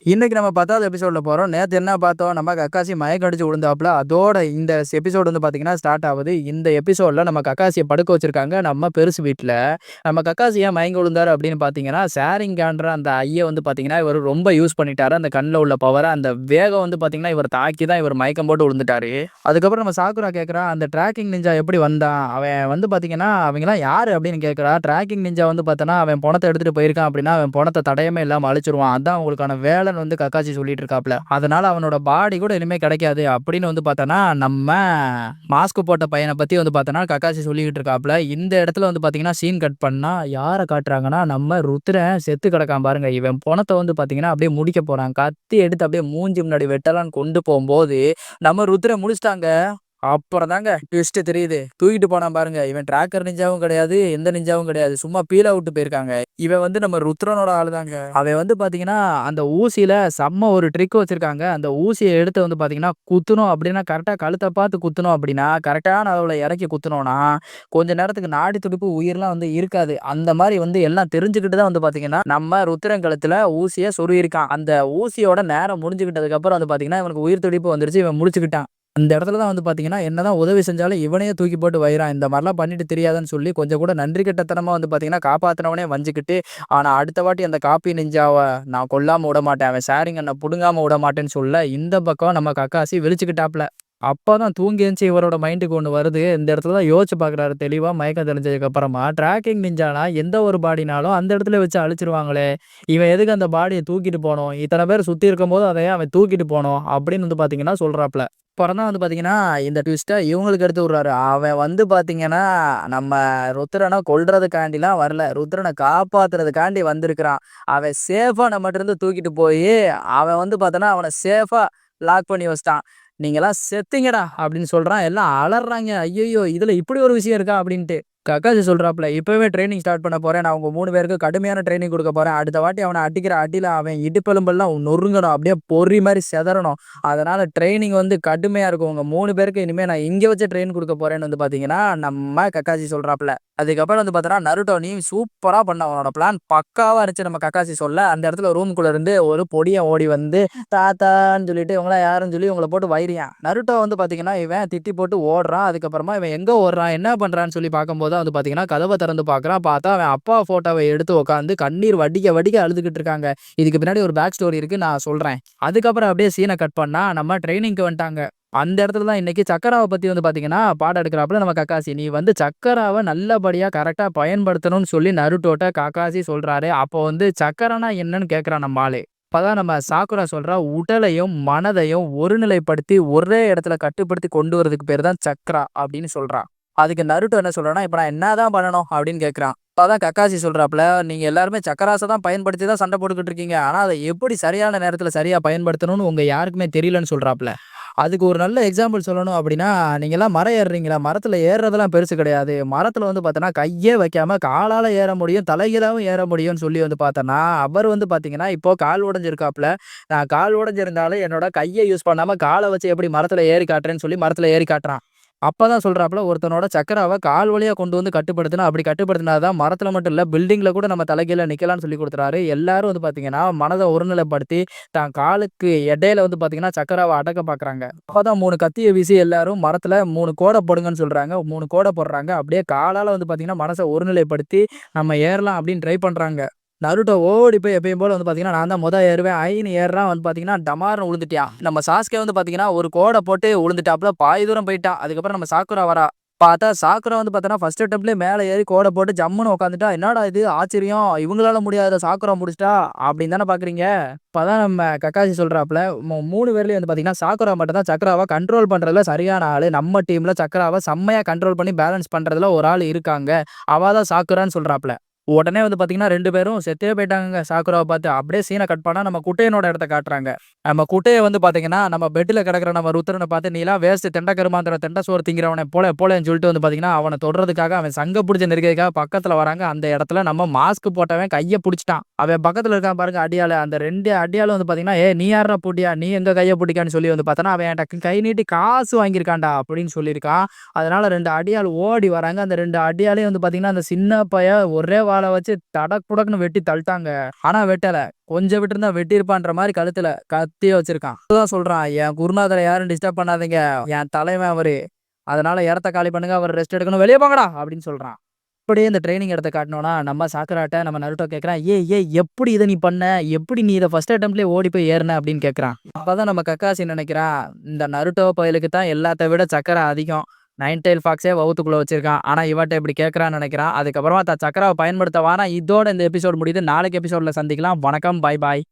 இன்னைக்கு நம்ம 10வது எபிசோட்ல போறோம். நேத்து என்ன பார்த்தோம்? நம்ம கக்காசி மயக்கம் அடிச்சு விழுந்தாப்புல. அதோட இந்த எபிசோட் வந்து பார்த்தீங்கன்னா, ஸ்டார்ட் ஆவுது. இந்த எபிசோட்ல நம்ம கக்காசிய படுக்க வச்சிருக்காங்க நம்ம பெருசு வீட்ல. நம்ம கக்காசி ஏன் மயங்கி விழுந்தாரு அப்படின்னு பார்த்தீங்கன்னா, ஷேரிங்கான்ற அந்த ஐய வந்து பார்த்தீங்கன்னா, இவரு ரொம்ப யூஸ் பண்ணிட்டாரு. அந்த கண்ல உள்ள பவர, அந்த வேகம் வந்து பார்த்தீங்கன்னா, இவர தாக்கி தான் இவரு மயக்கம் போட்டு விழுந்துட்டாரு. அதுக்கப்புறம் நம்ம சாக்குரா கேட்கிறா, "அந்த ட்ராக்கிங் நிஞ்சா எப்படி வந்தான்? அவன் வந்து பார்த்தீங்கன்னா, அவங்கலாம் யாரு?" அப்படின்னு கேட்கிறா. ட்ராக்கிங் நிஞ்சா வந்து பார்த்தோன்னா, "அவன் பொணத்த எடுத்துட்டு போயிருக்கான் அப்படின்னா, அவன் பொணத்த தடயமே இல்லாம அழிச்சிருவான். அதான் உங்களுக்கான வேலைன்னு" வந்து கக்காச்சி சொல்லிட்டு இருக்காப்ல. அதனால அவனோட பாடி கூட இனிமே கிடைக்காது அப்படின்னு வந்து பார்த்தோன்னா, நம்ம மாஸ்க் போட்ட பையன பத்தி வந்து பார்த்தோன்னா, கக்காசி சொல்லிக்கிட்டு இருக்காப்ல. இந்த இடத்துல வந்து பார்த்தீங்கன்னா, சீன் கட் பண்ணா யார காட்டுறாங்கன்னா, நம்ம ருத்ரன் செத்து கிடக்கான் பாருங்க. இவன் பொணத்த வந்து பார்த்தீங்கன்னா, அப்படியே முடிக்க போறான். கத்தி எடுத்து அப்படியே மூஞ்சி முன்னாடி வெட்டலான்னு கொண்டு போம்போது, நம்ம ருத்ரன் முடிச்சுட்டாங்க. அப்புறம் தாங்க ட்விஸ்ட் தெரியுது. தூக்கிட்டு போனான் பாருங்க. இவன் ட்ராக்கர் நிஞ்சாவும் கிடையாது, எந்த நிஞ்சாவும் கிடையாது. சும்மா பீலா விட்டு போயிருக்காங்க. இவன் வந்து நம்ம ருத்ரனோட ஆளு தாங்க. அவன் வந்து பார்த்தீங்கன்னா, அந்த ஊசியில செம்ம ஒரு ட்ரிக் வச்சிருக்காங்க. அந்த ஊசிய எடுத்து வந்து பார்த்தீங்கன்னா, குத்தணும் அப்படின்னா கரெக்ட்டா கழுத்த பார்த்து குத்தணும் அப்படின்னா, கரெக்ட்டான அளவுல இறக்கி குத்துனோம்னா, கொஞ்ச நேரத்துக்கு நாடி துடிப்பு, உயிர்லாம் வந்து இருக்காது. அந்த மாரி வந்து எல்லாம் தெரிஞ்சுக்கிட்டு தான் வந்து பார்த்தீங்கன்னா, நம்ம ருத்ரன் கழுத்துல ஊசிய சொருகியிருக்கான். அந்த ஊசியோட நேரம் முடிஞ்சுக்கிட்டதுக்கு அப்புறம் வந்து பார்த்தீங்கன்னா, இவனுக்கு உயிர் துடிப்பு வந்துருச்சு. இவன் முழிச்சுக்கிட்டான். அந்த இடத்துல தான் வந்து பார்த்தீங்கன்னா, என்னதான் உதவி செஞ்சாலும் இவனையே தூக்கி போட்டு வைறான். இந்த மாரிலாம் பண்ணிட்டு திரியாதன்னு சொல்லி கொஞ்சம் கூட நன்றி கெட்டத்தனமா வந்து பார்த்தீங்கன்னா, காப்பாத்துனவனே வஞ்சுக்கிட்டு, ஆனா அடுத்த வாட்டி அந்த காப்பி நிஞ்சாவ நான் கொல்லாம விடமாட்டேன். அவன் ஷேரிங் அண்ண புடுங்காம விடமாட்டேன்னு சொல்ல, இந்த பக்கம் நம்ம கக்காசி விழிச்சுக்கிட்டாப்ல. அப்பதான் தூங்கி எந்திச்சு இவரோட மைண்டுக்கு ஒண்ணு வருது. இந்த இடத்துல தான் யோசிச்சு பார்க்குறாரு தெளிவா மயக்கம் தெளிஞ்சதுக்கு அப்புறமா. ட்ராக்கிங் நிஞ்சானா எந்த ஒரு பாடினாலும் அந்த இடத்துல வச்சு அழிச்சிருவாங்களே! இவன் எதுக்கு அந்த பாடிய தூக்கிட்டு போணும்? இத்தன பேர் சுத்தி இருக்கும்போது அத ஏன் அவன் தூக்கிட்டு போணும்? அப்படின்னு வந்து பார்த்தீங்கன்னா சொல்றாப்ல. அப்புறம் தான் வந்து பார்த்தீங்கன்னா, இந்த ட்விஸ்ட்ட இவங்களுக்கு எடுத்து விடுறாரு. அவன் வந்து பார்த்தீங்கன்னா, நம்ம ருத்ரன கொல்றதுக்காண்டிலாம் வரல. ருத்ரன காப்பாத்துறதுக்காண்டி வந்திருக்கிறான். அவன் சேஃபா நம்மட்டருந்து தூக்கிட்டு போயி, அவன் வந்து பார்த்தோன்னா, அவன சேஃபா லாக் பண்ணி வச்சுட்டான். "நீங்கலாம் செத்தீங்கடா" அப்படின்னு சொல்றான். எல்லாம் அலர்றாங்க. "ஐய்யய்யோ! இதுல இப்படி ஒரு விஷயம் இருக்கா?" அப்படின்ட்டு. கக்காசி சொல்றாப்ல, "இப்பவே ட்ரெய்னிங் ஸ்டார்ட் பண்ண போறேன். நான் உங்க 3 பேருக்கு கடுமையான ட்ரெய்னிங் குடுக்க போறேன். அடுத்த வாட்டி அவன அடிக்கிற அடியில அவன் இடுப்பெலும்பெல்லாம் நொறுங்கணும். அப்படியே பொறி மாரி சிதறணும். அதனால ட்ரெய்னிங் வந்து கடுமையா இருக்கும். உங்க 3 பேருக்கு இனிமே நான் இங்க வச்சு ட்ரெயின் குடுக்க போறேன்னு" வந்து பார்த்தீங்கன்னா, நம்ம கக்காசி சொல்றாப்ல. அதுக்கப்புறம் வந்து பார்த்தோன்னா, "நருட்டோ நீ சூப்பரா பண்ண. உன்னோட பிளான் பக்காவா இருந்துச்சு" நம்ம கக்காசி சொல்ல, அந்த இடத்துல ரூம்குள்ள இருந்து ஒரு பொடியன் ஓடி வந்து, தாத்தான்னு சொல்லிட்டு, "இவங்கலாம் யாருன்னு?" சொல்லி இவங்கள போட்டு வைறியான். நருட்டோ வந்து பார்த்தீங்கன்னா, இவன் திட்டி போட்டு ஓடுறான். அதுக்கப்புறமா இவன் எங்க ஓடுறான், என்ன பண்றான்னு சொல்லி பார்க்கும்போது தான் வந்து பார்த்தீங்கன்னா, கதவ திறந்து பார்க்குறான். பார்த்தா அவன் அப்பா ஃபோட்டோவ எடுத்து உட்காந்து கண்ணீர் வடிக்க வடிக்க அழுதுகிட்டு இருக்காங்க. இதுக்கு பின்னாடி ஒரு பேக் ஸ்டோரி இருக்கு. நான் சொல்றேன். அதுக்கப்புறம் அப்படியே சீன கட் பண்ணா, நம்ம ட்ரெய்னிங்க்கு வந்துட்டாங்க. அந்த இடத்துல தான் இன்னைக்கு சக்கராவ பத்தி வந்து பார்த்தீங்கன்னா, பாடம் எடுக்குறாப்புல நம்ம கக்காசி. "நீ வந்து சக்கராவ நல்லபடியா கரெக்ட்டா பயன்படுத்தணும்னு" சொல்லி நருட்டோட்ட கக்காசி சொல்றாரு. அப்போ வந்து சக்கரன்னா என்னன்னு கேட்குறான் நம்ம ஆளு. அப்பதான் நம்ம சாக்குரா சொல்றா, "உடலையும், மனதையும் ஒருநிலைப்படுத்தி ஒரே இடத்துல கட்டுப்படுத்தி கொண்டு வரதுக்கு பேரு தான் சக்ரா" அப்படின்னு சொல்றா. அதுக்கு நருட்டோ என்ன சொல்றான்னா, "இப்ப நான் என்னதான் பண்ணணும்?" அப்படின்னு கேட்குறான். அப்பதான் கக்காசி சொல்றாப்புல, "நீங்க எல்லாருமே சக்கராஸ தான் பயன்படுத்தி தான் சண்டை போட்டுக்கிட்டு இருக்கீங்க. ஆனா அத எப்படி சரியான நேரத்துல சரியா பயன்படுத்தணும்னு உங்க யாருக்குமே தெரியலன்னு" சொல்றாப்புல. அதுக்கு ஒரு நல்ல எக்ஸாம்பிள் சொல்லணும் அப்படின்னா, நீங்கலாம் மரம் ஏறுறீங்களா? மரத்துல ஏறுறதெல்லாம் பெருசு கிடையாது. மரத்துல வந்து பார்த்தோன்னா, கையே வைக்காம காலால ஏற முடியும், தலைகீழாவும் ஏற முடியும்னு சொல்லி வந்து பார்த்தோன்னா, அவர் வந்து பார்த்தீங்கன்னா, இப்போ கால் உடைஞ்சிருக்காப்புல. நான் கால் உடைஞ்சிருந்தாலும் என்னோட கைய யூஸ் பண்ணாம கால வச்சு எப்படி மரத்துல ஏறி காட்டுறேன்னு சொல்லி மரத்துல ஏறி காட்டுறான். அப்பதான் சொல்றாப்புல, ஒருத்தனோட சக்கராவ கால் வழியா கொண்டு வந்து கட்டுப்படுத்தினா, அப்படி கட்டுப்படுத்தினா தான் மரத்துல மட்டும் இல்ல, பில்டிங்ல கூட நம்ம தலைகீழ நிக்கலாம்னு சொல்லிக் குடுத்துறாரு. எல்லாரும் வந்து பார்த்தீங்கன்னா, மனத ஒருநிலைப்படுத்தி, தான் காலுக்கு இடையில வந்து பார்த்தீங்கன்னா, சக்கராவ அடக்க பார்க்குறாங்க. அப்பதான் 3 கத்திய வீசி எல்லாரும் மரத்துல 3 கோட போடுங்கன்னு சொல்றாங்க. 3 கோட போடுறாங்க. அப்படியே காலால வந்து பார்த்தீங்கன்னா, மனச ஒருநிலைப்படுத்தி நம்ம ஏறலாம் அப்படின்னு ட்ரை பண்றாங்க. நருட்டோ ஓடி போய் எப்பயும் போல வந்து பார்த்தீங்கன்னா, நான் தான் ஏறுவேன். ஐன்னு ஏறுறான். வந்து பார்த்தீங்கன்னா, டமார்னு விழுந்துட்டான். நம்ம சாஸ்கே வந்து பார்த்தீங்கன்னா, ஒரு கோட போட்டு விழுந்துட்டாப்புல. பாதி தூரம் போயிட்டான். அதுக்கப்புறம் நம்ம சாக்குரா வரா. பார்த்தா சாக்குரா வந்து பார்த்தோன்னா, ஃபர்ஸ்ட் அட்டெம்ப்ட்லயே மேல ஏறி கோட போட்டு ஜம்முன்னு உட்காந்துட்டா. "என்னடா இது ஆச்சரியம்! இவங்களால முடியாதத சாக்குரா முடிச்சுட்டா" அப்படின்னு தானே பார்க்குறீங்க. அப்பதான் நம்ம கக்காசி சொல்றாப்புல, 3 பேர்லயும் வந்து பார்த்தீங்கன்னா, சாக்குரா மட்டும் தான் சக்ராவ கண்ட்ரோல் பண்றதுல சரியான ஆளு. நம்ம டீம்ல சக்ராவ செம்மையா கண்ட்ரோல் பண்ணி பேலன்ஸ் பண்றதுல ஒரு ஆள் இருக்காங்க. அவ தான் சாக்குரான்னு சொல்றாப்புல. உடனே வந்து பார்த்தீங்கன்னா, 2 பேரும் செத்தே போயிட்டாங்கங்க சாக்குராவ பார்த்து. அப்படியே சீன கட் பண்ணா நம்ம குட்டையனோட இடத்த காட்டுறாங்க. நம்ம குட்டைய வந்து பார்த்தீங்கன்னா, நம்ம பெட்ல கிடக்குற நம்ம ருத்ரன பார்த்து, "நீலாம் வேஸ்ட் தெண்ட கருமாந்திர தெண்ட சோறு திங்கிறவனே போலேன்னு" சொல்லிட்டு வந்து பார்த்தீங்கன்னா, அவன தொடுறதுக்காக அவன் சங்க புடிச்சு நெருக்கிறதுக்காக பக்கத்துல வராங்க. அந்த இடத்துல நம்ம மாஸ்க் போட்டவன் கைய புடிச்சுட்டான். அவன் பக்கத்துல இருக்கான் பாருங்க அடியாளு. அந்த 2 அடியாளும் வந்து பார்த்தீங்கன்னா, "ஏய் நீ யார்றா பூட்டியா? நீ எங்க கைய புடிக்கான்னு" சொல்லி வந்து பார்த்தோன்னா, அவன் என்ட்ட கை நீட்டி காசு வாங்கியிருக்கான்டா அப்படின்னு சொல்லியிருக்கான். அதனால 2 அடியாள் ஓடி வராங்க. அந்த 2 அடியாளையும் வந்து பார்த்தீங்கன்னா, அந்த சின்ன பையன் ஒரே வாள வச்சு தடக் புடக்குன்னு வெட்டி தள்ளிட்டாங்க. ஆனா வெட்டல. கொஞ்சம் விட்டிருந்தா வெட்டியிருப்பான்ற மாரி கழுத்துல கத்திய வச்சிருக்கான். அப்பதான் சொல்றான், "என் குருநாதர யாரும் டிஸ்டர்ப் பண்ணாதீங்க. என் தலைவன் அவரு. அதனால இடத்த காலி பண்ணுங்க. அவர் ரெஸ்ட் எடுக்கணும். வெளிய போங்கடா" அப்படின்னு சொல்றான். அப்படியே இந்த ட்ரெய்னிங் இடத்த காட்டுனோம்னா, நம்ம சாக்குராட்ட நம்ம நருட்டோ கேட்குறான், "ஏய் ஏய் எப்படி இத நீ பண்ண? எப்படி நீ இத ஃபர்ஸ்ட் அட்டெம்ப்ட்லயே ஓடி போய் ஏறுன?" அப்படின்னு கேட்குறான். அப்பதான் நம்ம கக்காசி நினைக்கிறான், இந்த நருட்டோ பயலுக்கு தான் எல்லாத்த விட சக்கர அதிகம். நைன் டெயில் ஃபாக்ஸே வவுத்துக்குள்ள வச்சிருக்கான். ஆனா இவன்ட்ட இப்படி கேட்கறான்னு நினைக்கிறான். அதுக்கப்புறமா சக்கராவ பயன்படுத்த வாரான். இதோட இந்த எபிசோட் முடியுது. நாளைக்கு எபிசோட்ல சந்திக்கலாம். வணக்கம். பாய் பாய்.